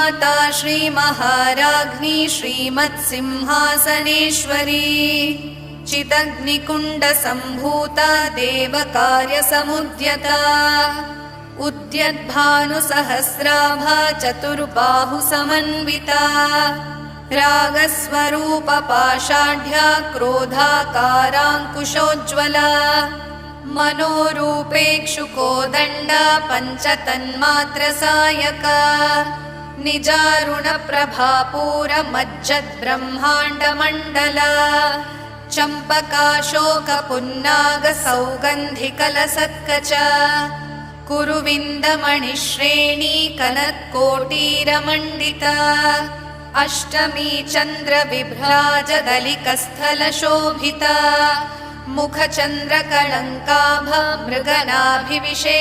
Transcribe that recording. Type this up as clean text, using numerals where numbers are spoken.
श्रीमाता श्रीमहाराज्ञी श्रीमत्सिंहासनेश्वरी चिदग्निकुण्डसम्भूता देवकार्यसमुद्यता उद्यद्भानुसहस्राभा चतुर्बाहुसमन्विता रागस्वरूपपाषाढ्या क्रोधाकाराङ्कुशोज्ज्वला मनोरूपेक्षुकोदण्डा पञ्चतन्मात्रसायका निजारुणप्रभापूरमज्जद्ब्रह्माण्डमण्डला चम्पकाशोकपुन्नागसौगन्धिकलसत्कचा कुरुविन्दमणिश्रेणी कनत्कोटीरमण्डिता अष्टमी चन्द्रविभ्राजदलिकस्थलशोभिता मुखचन्द्रकलङ्काभा मृगनाभिविशेषिता